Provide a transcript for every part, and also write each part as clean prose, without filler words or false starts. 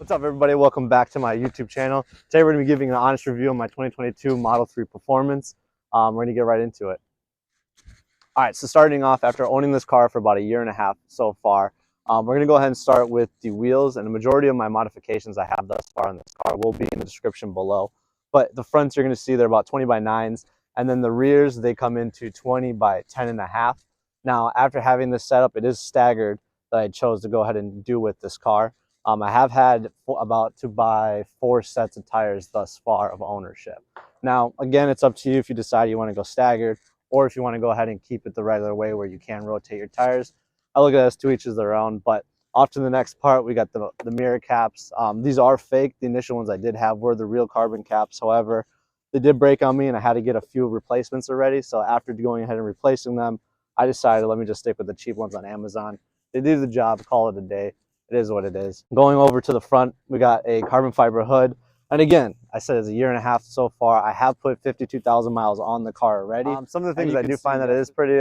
What's up, everybody? Welcome back to my YouTube channel. Today we're going to be giving an honest review of my 2022 Model 3 Performance. We're going to get right into it. All right, so starting off, after owning this car for about a year and a half so far, we're going to go ahead and start with the wheels, and the majority of my modifications I have thus far on this car will be in the description below. But the fronts, you're going to see they're about 20 by 9s, and then the rears, they come into 20 by 10.5. Now, after having this setup, it is staggered that I chose to go ahead and do with this car. I have had about to buy 4 sets of tires thus far of ownership. Now, again, it's up to you if you decide you want to go staggered or if you want to go ahead and keep it the regular way where you can rotate your tires. I look at it as to each is their own, but off to the next part, we got the mirror caps. These are fake. The initial ones I did have were the real carbon caps. However, they did break on me and I had to get a few replacements already. So after going ahead and replacing them, I decided let me just stick with the cheap ones on Amazon. They do the job, call it a day. It is what it is. Going over to the front, we got a carbon fiber hood. And again, I said it's a year and a half so far. I have put 52,000 miles on the car already. Some of the things I do find that it is pretty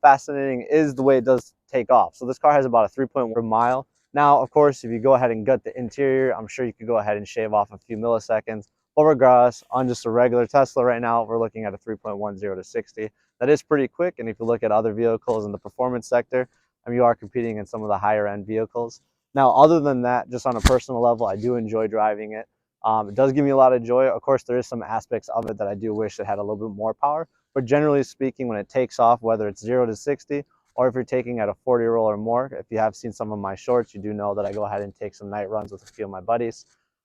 fascinating is the way it does take off. So this car has about a 3.1 mile. Now, of course, if you go ahead and gut the interior, I'm sure you could go ahead and shave off a few milliseconds. But regardless, on just a regular Tesla right now, we're looking at a 3.10 to 60. That is pretty quick. And if you look at other vehicles in the performance sector, you are competing in some of the higher end vehicles. Now, other than that, just on a personal level, I do enjoy driving it. It does give me a lot of joy. Of course, there is some aspects of it that I do wish it had a little bit more power. But generally speaking, when it takes off, whether it's 0 to 60, or if you're taking at a 40 roll or more, if you have seen some of my shorts, you do know that I go ahead and take some night runs with a few of my buddies.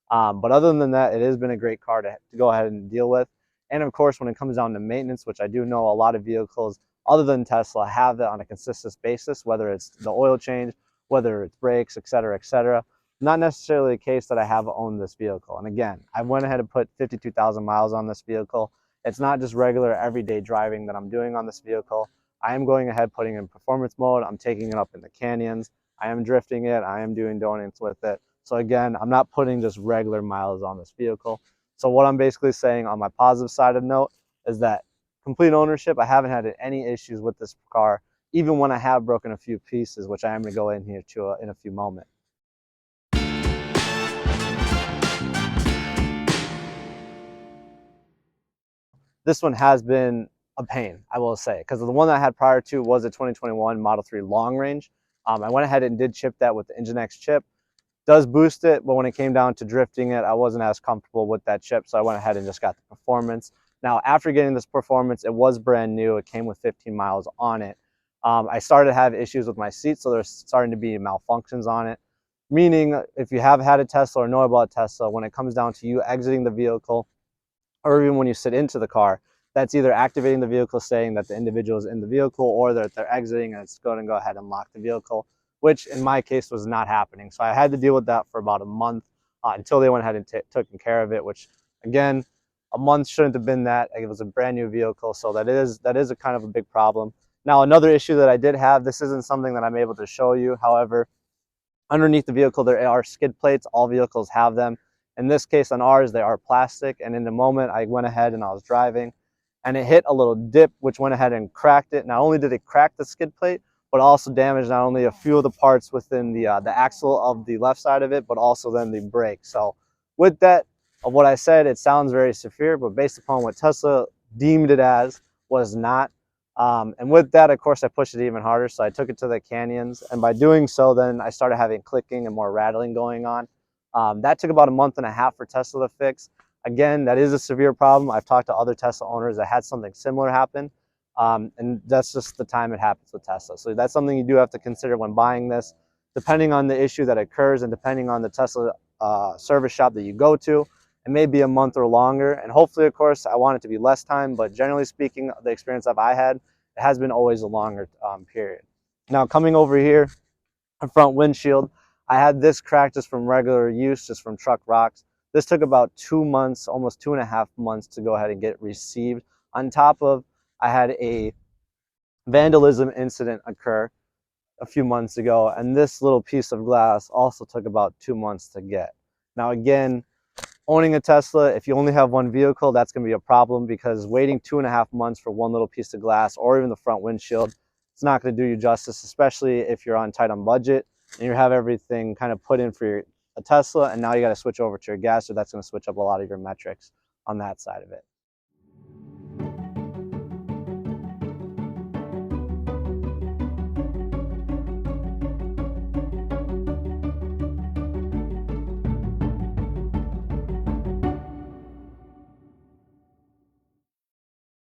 But other than that, it has been a great car to go ahead and deal with. And of course, when it comes down to maintenance, which I do know a lot of vehicles other than Tesla have that on a consistent basis, whether it's the oil change, whether it's brakes, etc., etc. Not necessarily a case that I have owned this vehicle. And again, I went ahead and put 52,000 miles on this vehicle. It's not just regular everyday driving that I'm doing on this vehicle. I am going ahead putting in performance mode. I'm taking it up in the canyons. I am drifting it. I am doing donuts with it. So again, I'm not putting just regular miles on this vehicle. So what I'm basically saying on my positive side of note is that complete ownership, I haven't had any issues with this car, even when I have broken a few pieces, which I am going to go in here to in a few moments. This one has been a pain, I will say, because the one that I had prior to was a 2021 Model 3 long range. I went ahead and did chip that with the Nginx chip. Does boost it, but when it came down to drifting it, I wasn't as comfortable with that chip, so I went ahead and just got the performance. Now, after getting this performance, it was brand new. It came with 15 miles on it. I started to have issues with my seat, so there's starting to be malfunctions on it. Meaning, if you have had a Tesla or know about Tesla, when it comes down to you exiting the vehicle, or even when you sit into the car, that's either activating the vehicle saying that the individual is in the vehicle or that they're exiting and it's going to go ahead and lock the vehicle, which in my case was not happening. So I had to deal with that for about a month until they went ahead and took care of it, which again, a month shouldn't have been that. It was a brand new vehicle, so that is a kind of a big problem. Now, another issue that I did have, this isn't something that I'm able to show you. However, underneath the vehicle, there are skid plates. All vehicles have them. In this case, on ours, they are plastic. And in the moment, I went ahead and I was driving, and it hit a little dip, which went ahead and cracked it. Not only did it crack the skid plate, but also damaged not only a few of the parts within the axle of the left side of it, but also then the brake. So with that, of what I said, it sounds very severe, but based upon what Tesla deemed it as, was not. And with that, of course, I pushed it even harder. So I took it to the canyons. And by doing so, then I started having clicking and more rattling going on. That took about a month and a half for Tesla to fix. Again, that is a severe problem. I've talked to other Tesla owners that had something similar happen. And that's just the time it happens with Tesla. So that's something you do have to consider when buying this. Depending on the issue that occurs and depending on the Tesla service shop that you go to, it may be a month or longer. And hopefully, of course, I want it to be less time. But generally speaking, the experience that I had, it has been always a longer period. Now, coming over here, the front windshield, I had this cracked just from regular use, just from truck rocks. This took about 2 months, almost 2.5 months to go ahead and get received. On top of, I had a vandalism incident occur a few months ago, and this little piece of glass also took about 2 months to get. Now, again, owning a Tesla, if you only have one vehicle, that's going to be a problem, because waiting 2.5 months for one little piece of glass or even the front windshield, it's not going to do you justice, especially if you're tight on budget and you have everything kind of put in for a Tesla, and now you got to switch over to your gas, so that's going to switch up a lot of your metrics on that side of it.